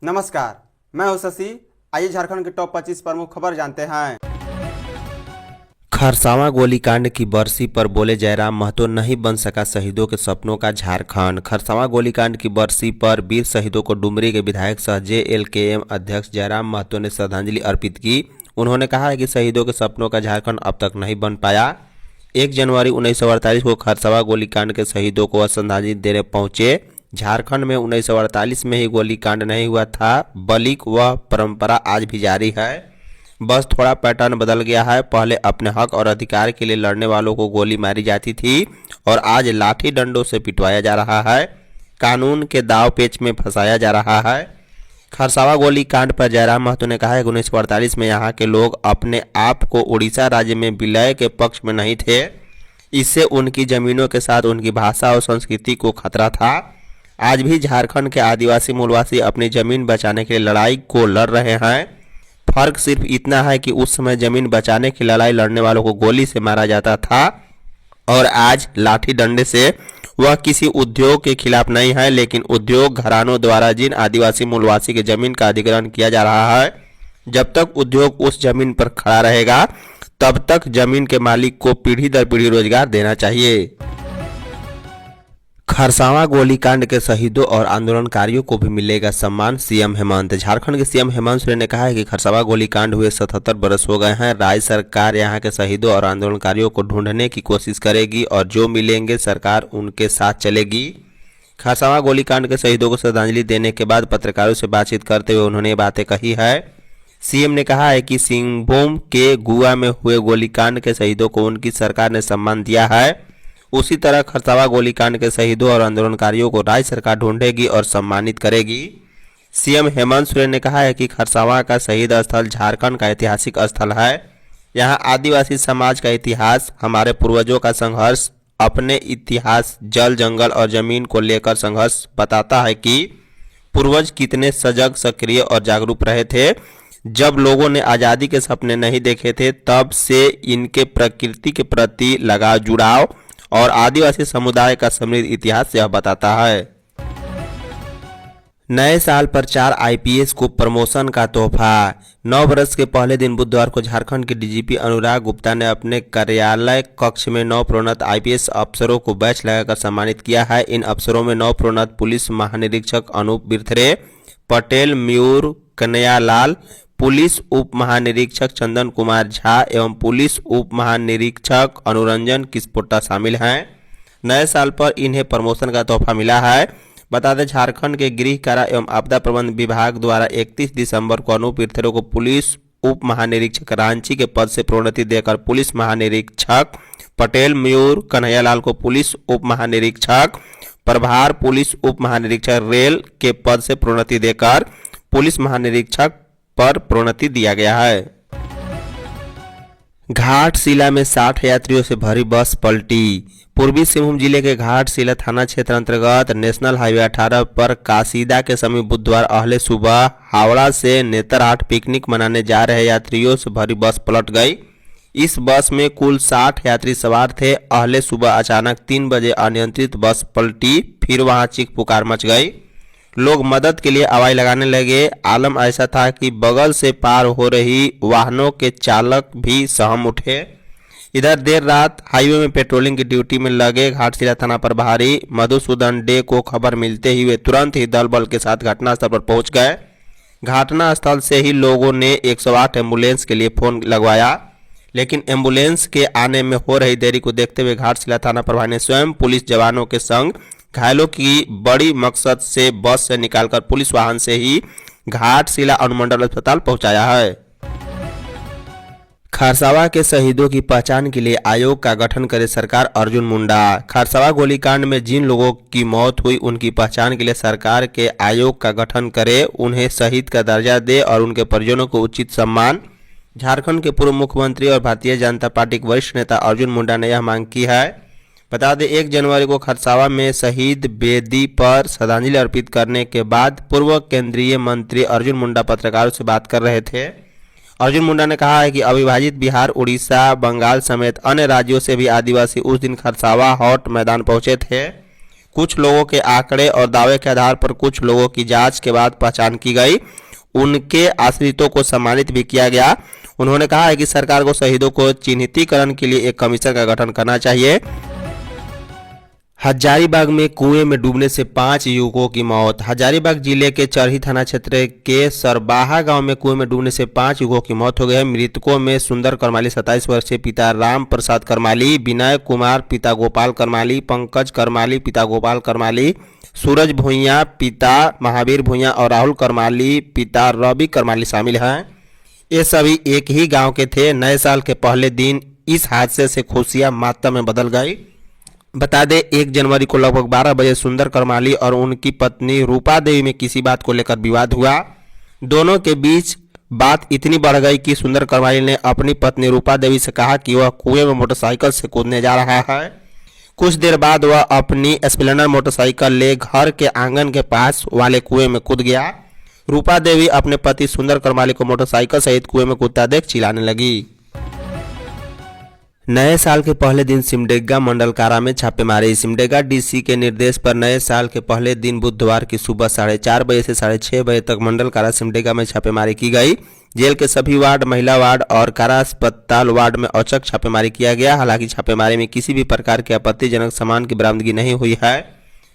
नमस्कार, मैं हूं शशि। आइए झारखंड के टॉप 25 प्रमुख खबर जानते हैं। खरसावां गोलीकांड की बरसी पर बोले जयराम महतो, नहीं बन सका शहीदों के सपनों का झारखंड। खरसावां गोलीकांड की बरसी पर वीर शहीदों को डुमरी के विधायक सह JLKM अध्यक्ष जयराम महतो ने श्रद्धांजलि अर्पित की। उन्होंने कहा है कि शहीदों के सपनों का झारखंड अब तक नहीं बन पाया। 1 जनवरी 1948 को खरसावां गोलीकांड के शहीदों को श्रद्धांजलि देने पहुंचे। झारखंड में 1948 में ही गोलीकांड नहीं हुआ था, बल्कि वह परंपरा आज भी जारी है। बस थोड़ा पैटर्न बदल गया है। पहले अपने हक और अधिकार के लिए लड़ने वालों को गोली मारी जाती थी और आज लाठी डंडों से पिटवाया जा रहा है, कानून के दाव पेच में फंसाया जा रहा है। खरसावां गोलीकांड पर जयराम महतो ने कहा है कि 1948 में यहाँ के लोग अपने आप को उड़ीसा राज्य में विलय के पक्ष में नहीं थे। इससे उनकी जमीनों के साथ उनकी भाषा और संस्कृति को खतरा था। आज भी झारखंड के आदिवासी मूलवासी अपनी जमीन बचाने के लिए लड़ाई को लड़ रहे हैं। फर्क सिर्फ इतना है कि उस समय जमीन बचाने की लड़ाई लड़ने वालों को गोली से मारा जाता था और आज लाठी डंडे से। वह किसी उद्योग के खिलाफ नहीं है, लेकिन उद्योग घरानों द्वारा जिन आदिवासी मूलवासी के जमीन का अधिग्रहण किया जा रहा है, जब तक उद्योग उस जमीन पर खड़ा रहेगा तब तक जमीन के मालिक को पीढ़ी दर पीढ़ी रोजगार देना चाहिए। खरसावां गोलीकांड के शहीदों और आंदोलनकारियों को भी मिलेगा सम्मान, CM हेमंत। झारखंड के CM हेमंत सोरेन ने कहा है कि खरसावां गोलीकांड हुए 77 बरस हो गए हैं। राज्य सरकार यहां के शहीदों और आंदोलनकारियों को ढूंढने की कोशिश करेगी और जो मिलेंगे सरकार उनके साथ चलेगी। खरसावां गोलीकांड के शहीदों को श्रद्धांजलि देने के बाद पत्रकारों से बातचीत करते हुए उन्होंने ये बातें कही है। CM ने कहा है कि सिंहभूम के गुआ में हुए गोलीकांड के शहीदों को उनकी सरकार ने सम्मान दिया है, उसी तरह खरसावां गोलीकांड के शहीदों और आंदोलनकारियों को राज्य सरकार ढूंढेगी और सम्मानित करेगी। CM हेमंत सोरेन ने कहा है कि खरसावां का शहीद स्थल झारखंड का ऐतिहासिक स्थल है। यहां आदिवासी समाज का इतिहास, हमारे पूर्वजों का संघर्ष, अपने इतिहास, जल जंगल और जमीन को लेकर संघर्ष बताता है कि पूर्वज कितने सजग, सक्रिय और जागरूक रहे थे। जब लोगों ने आज़ादी के सपने नहीं देखे थे, तब से इनके प्रकृति के प्रति लगा जुड़ाव और आदिवासी समुदाय का समृद्ध इतिहास यह बताता है। नए साल पर 4 IPS को प्रमोशन का तोहफा। 9 वर्ष के पहले दिन बुधवार को झारखंड के DGP अनुराग गुप्ता ने अपने कार्यालय कक्ष में 9 प्रोन्नत IPS अफसरों को बैच लगाकर सम्मानित किया है। इन अफसरों में 9 प्रोन्नत पुलिस महानिरीक्षक अनूप बिरथरे पटेल, मयूर कन्हैयालाल, पुलिस उप महानिरीक्षक चंदन कुमार झा एवं पुलिस उप महानिरीक्षक अनुरंजन किस्पोट्टा शामिल हैं। नए साल पर इन्हें प्रमोशन का तोहफा मिला है। बता दें, झारखंड के गृह कारा एवं आपदा प्रबंधन विभाग द्वारा 31 दिसंबर को अनूप बिरथरे को पुलिस उप महानिरीक्षक रांची के पद से प्रोन्नति देकर पुलिस महानिरीक्षक, पटेल मयूर कन्हैयालाल को पुलिस उप महानिरीक्षक प्रभार, पुलिस उप महानिरीक्षक रेल के पद से प्रोन्नति देकर पुलिस महानिरीक्षक पर प्रोन्नति दिया गया है। घाटशिला में 60 यात्रियों से भरी बस पलटी। पूर्वी सिंहभूम जिले के घाटशिला थाना क्षेत्र अंतर्गत नेशनल हाईवे 18 पर कासीदा के समीप बुधवार अहले सुबह हावड़ा से नेतरहाट पिकनिक मनाने जा रहे यात्रियों से भरी बस पलट गई। इस बस में कुल 60 यात्री सवार थे। अहले सुबह अचानक 3 बजे अनियंत्रित बस पलटी, फिर वहां चीख पुकार मच गई। लोग मदद के लिए आवाज लगाने लगे। आलम ऐसा था कि बगल से पार हो रही वाहनों के चालक भी सहम उठे। इधर देर रात हाईवे में पेट्रोलिंग की ड्यूटी में लगे घाटशिला थाना प्रभारी मधुसूदन डे को खबर मिलते ही वे तुरंत ही दल बल के साथ घटनास्थल पर पहुंच गए। घटनास्थल से ही लोगों ने 108 एम्बुलेंस के लिए फोन लगवाया, लेकिन एम्बुलेंस के आने में हो रही देरी को देखते हुए घाटशिला थाना प्रभारी ने स्वयं पुलिस जवानों के संग घायलों की बड़ी मकसद से बस से निकालकर पुलिस वाहन से ही घाटशिला अनुमंडल अस्पताल पहुंचाया है। खरसावां के शहीदों की पहचान के लिए आयोग का गठन करे सरकार, अर्जुन मुंडा। खरसावां गोलीकांड में जिन लोगों की मौत हुई उनकी पहचान के लिए सरकार के आयोग का गठन करे, उन्हें शहीद का दर्जा दे और उनके परिजनों को उचित सम्मान। झारखंड के पूर्व मुख्यमंत्री और भारतीय जनता पार्टी के वरिष्ठ नेता अर्जुन मुंडा ने यह मांग की है। बता दें, 1 जनवरी को खरसावां में शहीद बेदी पर श्रद्धांजलि अर्पित करने के बाद पूर्व केंद्रीय मंत्री अर्जुन मुंडा पत्रकारों से बात कर रहे थे। अर्जुन मुंडा ने कहा है कि अविभाजित बिहार, उड़ीसा, बंगाल समेत अन्य राज्यों से भी आदिवासी उस दिन खरसावा हॉट मैदान पहुंचे थे। कुछ लोगों के आंकड़े और दावे के आधार पर कुछ लोगों की जांच के बाद पहचान की गई, उनके आश्रितों को सम्मानित भी किया गया। उन्होंने कहा है कि सरकार को शहीदों को चिन्हितीकरण के लिए एक कमीशन का गठन करना चाहिए। हजारीबाग में कुएं में डूबने से 5 युवकों की मौत। हजारीबाग जिले के चरही थाना क्षेत्र के सरबाहा गांव में कुएं में डूबने से 5 युवकों की मौत हो गई है। मृतकों में सुंदर करमाली 27 वर्षीय पिता राम प्रसाद करमाली, विनय कुमार पिता गोपाल करमाली, पंकज करमाली पिता गोपाल करमाली, सूरज भुइयां पिता महावीर भुइयां और राहुल करमाली पिता रवि करमाली शामिल हैं। ये सभी एक ही गाँव के थे। नए साल के पहले दिन इस हादसे से खुशियां मातम में बदल गई। बता दें 1 जनवरी को लगभग 12 बजे सुंदर करमाली और उनकी पत्नी रूपा देवी में किसी बात को लेकर विवाद हुआ। दोनों के बीच बात इतनी बढ़ गई कि सुंदर करमाली ने अपनी पत्नी रूपा देवी से कहा कि वह कुएं में मोटरसाइकिल से कूदने जा रहा है। कुछ देर बाद वह अपनी स्प्लेंडर मोटरसाइकिल ले घर के आंगन के पास वाले कुएं में कूद गया। रूपा देवी अपने पति सुंदर करमाली को मोटरसाइकिल सहित कुएं में कूदता देख चिल्लाने लगी। नए साल के पहले दिन सिमडेगा मंडल कारा में छापेमारी। सिमडेगा डीसी के निर्देश पर नए साल के पहले दिन बुधवार की सुबह 4:30 बजे से 6:30 बजे तक मंडल कारा सिमडेगा में छापेमारी की गई। जेल के सभी वार्ड, महिला वार्ड और कारा अस्पताल वार्ड में औचक छापेमारी किया गया। हालांकि छापेमारी में किसी भी प्रकार के आपत्तिजनक सामान की बरामदगी नहीं हुई है।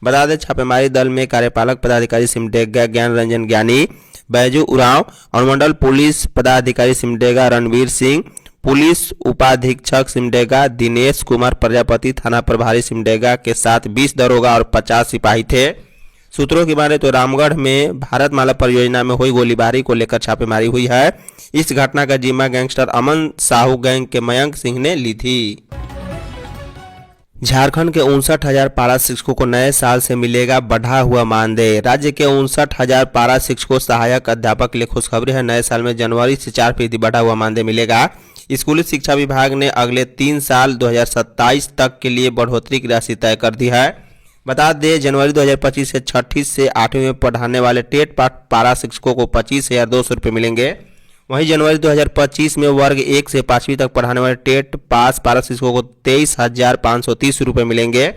बता दें छापेमारी दल में कार्यपालक पदाधिकारी सिमडेगा ज्ञान रंजन ज्ञानी, बैजू उरांव, अनुमंडल पुलिस पदाधिकारी सिमडेगा रणवीर सिंह, पुलिस उपाधीक्षक सिमडेगा दिनेश कुमार प्रजापति, थाना प्रभारी सिमडेगा के साथ 20 दरोगा और 50 सिपाही थे। सूत्रों की माने तो रामगढ़ में भारतमाला परियोजना में हुई गोलीबारी को लेकर छापेमारी हुई है। इस घटना का जिम्मा गैंगस्टर अमन साहू गैंग के मयंक सिंह ने ली थी। झारखंड के 59,000 पारा शिक्षकों को नए साल से मिलेगा बढ़ा हुआ मानदेय। राज्य के 59,000 पारा शिक्षकों सहायक अध्यापक के लिए खुशखबरी है। नए साल में जनवरी से 4% बढ़ा हुआ मानदेय मिलेगा। स्कूली शिक्षा विभाग ने अगले 3 साल 2027 तक के लिए बढ़ोतरी की राशि तय कर दी है। बता दें जनवरी 2025 से 6ठी से 8वीं में पढ़ाने वाले टेट पारा शिक्षकों को 25,200 रुपये मिलेंगे। वहीं जनवरी 2025 में वर्ग 1 से 5वीं तक पढ़ाने वाले टेट पास पारा शिक्षकों को 23,530 रुपये मिलेंगे।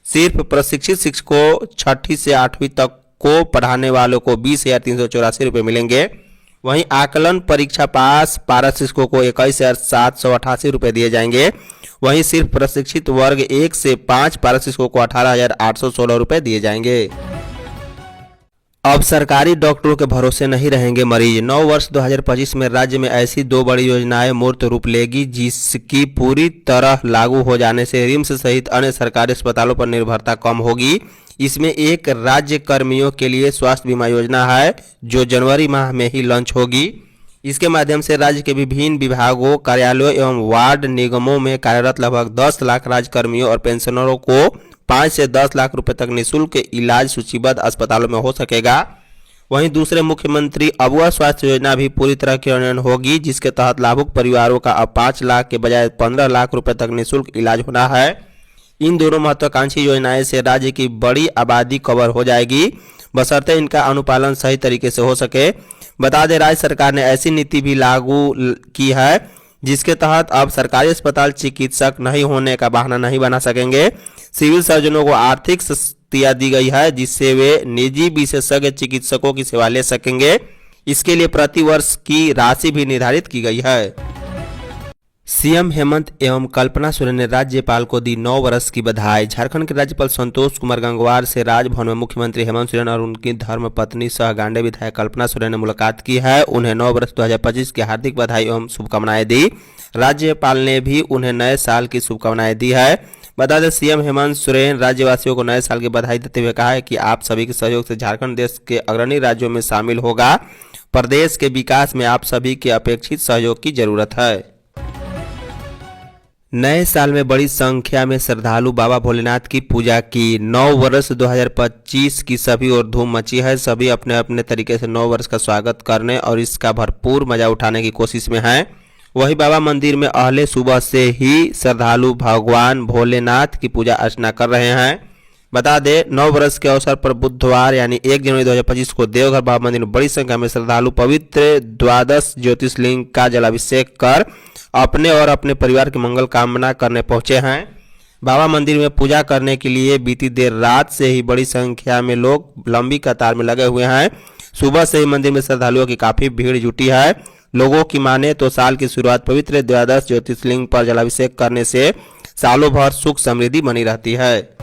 सिर्फ प्रशिक्षित शिक्षकों 6ठी से 8वीं तक को पढ़ाने वालों को 20,384 रुपये मिलेंगे। वहीं आकलन परीक्षा पास पारा शिक्षकों को 21,788 रुपये दिए जाएंगे। वहीं सिर्फ प्रशिक्षित वर्ग 1 से 5 पारा शिक्षकों को 18,816 रुपये दिए जाएंगे। अब सरकारी डॉक्टरों के भरोसे नहीं रहेंगे मरीज। 9 वर्ष 2025 में राज्य में ऐसी 2 बड़ी योजनाएं मूर्त रूप लेगी जिसकी पूरी तरह लागू हो जाने से रिम्स सहित अन्य सरकारी अस्पतालों पर निर्भरता कम होगी। इसमें एक राज्य कर्मियों के लिए स्वास्थ्य बीमा योजना है जो जनवरी माह में ही लॉन्च होगी। इसके माध्यम से राज्य के विभिन्न विभागों, कार्यालयों एवं वार्ड निगमों में कार्यरत लगभग 10 लाख राज्य कर्मियों और पेंशनरों को 5 से 10 लाख रुपए तक निःशुल्क इलाज सूचीबद्ध अस्पतालों में हो सकेगा। वहीं दूसरे मुख्यमंत्री अबुआ स्वास्थ्य योजना भी पूरी तरह क्रियान्वयन होगी, जिसके तहत लाभुक परिवारों का अब 5 लाख के बजाय 15 लाख रुपए तक निःशुल्क इलाज होना है। इन दोनों महत्वाकांक्षी योजनाएं से राज्य की बड़ी आबादी कवर हो जाएगी, बशर्ते इनका अनुपालन सही तरीके से हो सके। बता दें राज्य सरकार ने ऐसी नीति भी लागू की है जिसके तहत अब सरकारी अस्पताल चिकित्सक नहीं होने का बहाना नहीं बना सकेंगे। सिविल सर्जनों को आर्थिक सहायता दी गई है जिससे वे निजी विशेषज्ञ चिकित्सकों की सेवा ले सकेंगे। इसके लिए प्रति वर्ष की राशि भी निर्धारित की गई है। सीएम हेमंत एवं कल्पना सोरेन ने राज्यपाल को दी 9 वर्ष की बधाई। झारखंड के राज्यपाल संतोष कुमार गंगवार से राजभवन में मुख्यमंत्री हेमंत सोरेन और उनकी धर्मपत्नी सह गांडे विधायक कल्पना सोरेन ने मुलाकात की है। उन्हें 9 वर्ष 2025 की हार्दिक बधाई एवं शुभकामनाएं दी। राज्यपाल ने भी उन्हें नए साल की शुभकामनाएं दी है। बता दें सीएम हेमंत सोरेन राज्यवासियों को नए साल की बधाई देते हुए कहा है कि आप सभी के सहयोग से झारखंड देश के अग्रणी राज्यों में शामिल होगा। प्रदेश के विकास में आप सभी के अपेक्षित सहयोग की जरूरत है। नए साल में बड़ी संख्या में श्रद्धालु बाबा भोलेनाथ की पूजा की। 9 वर्ष 2025 की सभी और धूम मची है। सभी अपने अपने तरीके से 9 वर्ष का स्वागत करने और इसका भरपूर मजा उठाने की कोशिश में हैं। वही बाबा मंदिर में अहले सुबह से ही श्रद्धालु भगवान भोलेनाथ की पूजा अर्चना कर रहे हैं। बता दें, 9 वर्ष के अवसर पर बुधवार यानी 1 जनवरी 2025 को देवघर बाबा मंदिर में बड़ी संख्या में श्रद्धालु पवित्र द्वादश ज्योतिर्लिंग का जलाभिषेक कर अपने और अपने परिवार की मंगल कामना करने पहुंचे हैं। बाबा मंदिर में पूजा करने के लिए बीती देर रात से ही बड़ी संख्या में लोग लंबी कतार में लगे हुए हैं। सुबह से ही मंदिर में श्रद्धालुओं की काफी भीड़ जुटी है। लोगों की माने तो साल की शुरुआत पवित्र द्वादश ज्योतिर्लिंग पर जलाभिषेक करने से सालों भर सुख समृद्धि बनी रहती है।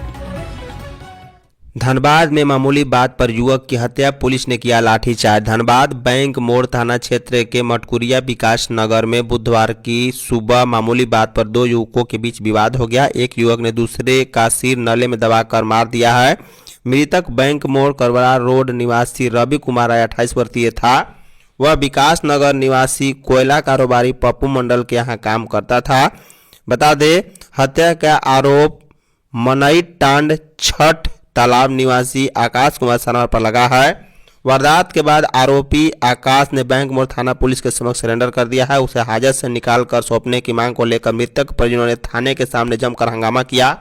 धनबाद में मामूली बात पर युवक की हत्या, पुलिस ने किया लाठीचार्ज। धनबाद बैंक मोड़ थाना क्षेत्र के मटकुरिया विकास नगर में बुधवार की सुबह मामूली बात पर दो युवकों के बीच विवाद हो गया। एक युवक ने दूसरे का सिर नले में दबाकर मार दिया है। मृतक बैंक मोड़ करवरा रोड निवासी रवि कुमार 28 वर्षीय था। वह विकास नगर निवासी कोयला कारोबारी पप्पू मंडल के यहाँ काम करता था। बता दें, हत्या का आरोप मनई टांड छठ तालाब निवासी आकाश कुमार शर्मा पर लगा है। वारदात के बाद आरोपी आकाश ने बैंक मोड़ थाना पुलिस के समक्ष सरेंडर कर दिया है। उसे हाजत से निकालकर सौंपने की मांग को लेकर मृतक परिजनों ने थाने के सामने जमकर हंगामा किया।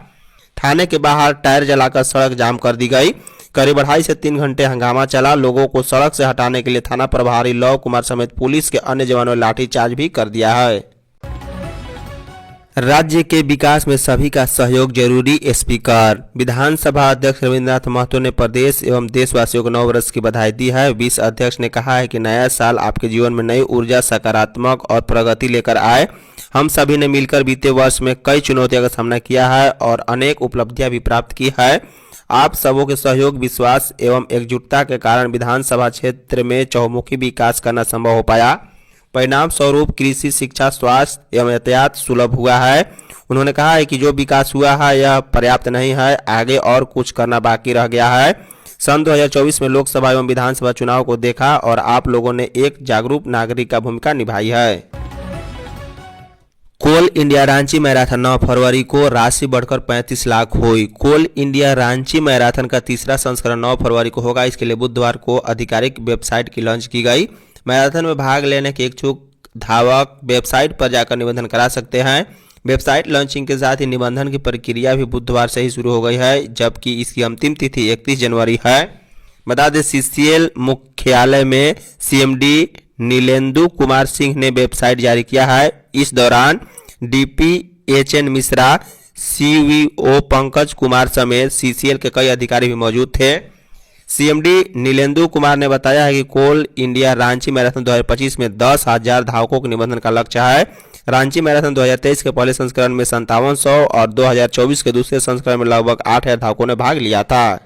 थाने के बाहर टायर जलाकर सड़क जाम कर दी गई। करीब 2.5 से 3 घंटे हंगामा चला। लोगों को सड़क से हटाने के लिए थाना प्रभारी लव कुमार समेत पुलिस के अन्य जवानों ने लाठीचार्ज भी कर दिया है। राज्य के विकास में सभी का सहयोग जरूरी, स्पीकर। विधानसभा अध्यक्ष रविंद्रनाथ महतो ने प्रदेश एवं देशवासियों को 9 वर्ष की बधाई दी है। विश्व अध्यक्ष ने कहा है कि नया साल आपके जीवन में नई ऊर्जा, सकारात्मक और प्रगति लेकर आए। हम सभी ने मिलकर बीते वर्ष में कई चुनौतियों का सामना किया है और अनेक उपलब्धियां भी प्राप्त की है। आप सबों के सहयोग, विश्वास एवं एकजुटता के कारण विधानसभा क्षेत्र में चहुमुखी विकास करना संभव हो पाया। परिणाम स्वरूप कृषि, शिक्षा, स्वास्थ्य एवं यातायात सुलभ हुआ है। उन्होंने कहा है कि जो विकास हुआ है यह पर्याप्त नहीं है, आगे और कुछ करना बाकी रह गया है। सन 2024 में लोकसभा एवं विधानसभा चुनाव को देखा और आप लोगों ने एक जागरूक नागरिक का भूमिका निभाई है। कोल इंडिया रांची मैराथन 9 फरवरी को, राशि बढ़कर 35 लाख हुई। कोल इंडिया रांची मैराथन का तीसरा संस्करण 9 फरवरी को होगा। इसके लिए बुधवार को आधिकारिक वेबसाइट की लॉन्च की गई। मैराथन में भाग लेने के इच्छुक धावक वेबसाइट पर जाकर निबंधन करा सकते हैं। वेबसाइट लॉन्चिंग के साथ ही निबंधन की प्रक्रिया भी बुधवार से ही शुरू हो गई है, जबकि इसकी अंतिम तिथि 31 जनवरी है। बता दें, सीसीएल मुख्यालय में सीएमडी नीलेंदु कुमार सिंह ने वेबसाइट जारी किया है। इस दौरान डीपीएचएन मिश्रा, सीवीओ पंकज कुमार समेत सीसीएल के कई अधिकारी भी मौजूद थे। सीएमडी नीलेंदु कुमार ने बताया है कि कोल इंडिया रांची मैराथन 2025 में 10,000 धावकों के निबंधन का लक्ष्य है। रांची मैराथन 2023 के पहले संस्करण में 5700 और 2024 के दूसरे संस्करण में लगभग 8,000 धावकों ने भाग लिया था।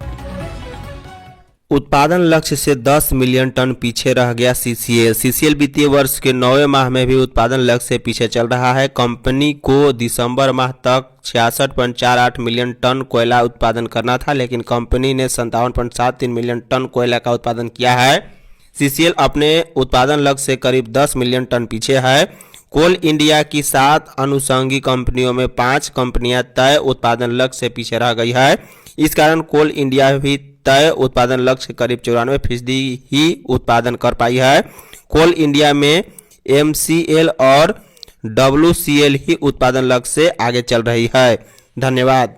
उत्पादन लक्ष्य से 10 मिलियन टन पीछे रह गया सीसीएल। सीसीएल वित्तीय वर्ष के 9वें माह में भी उत्पादन लक्ष्य से पीछे चल रहा है। कंपनी को दिसंबर माह तक 66.48 मिलियन टन कोयला उत्पादन करना था, लेकिन कंपनी ने 57.73 मिलियन टन कोयला का उत्पादन किया है। सीसीएल अपने उत्पादन लक्ष्य से करीब 10 मिलियन टन पीछे है। कोल इंडिया की 7 अनुषंगी कंपनियों में 5 कंपनियां तय उत्पादन लक्ष्य से पीछे रह गई है। इस कारण कोल इंडिया भी तय उत्पादन लक्ष्य करीब 94% ही उत्पादन कर पाई है। कोल इंडिया में एमसीएल और डब्ल्यूसीएल ही उत्पादन लक्ष्य से आगे चल रही है। धन्यवाद।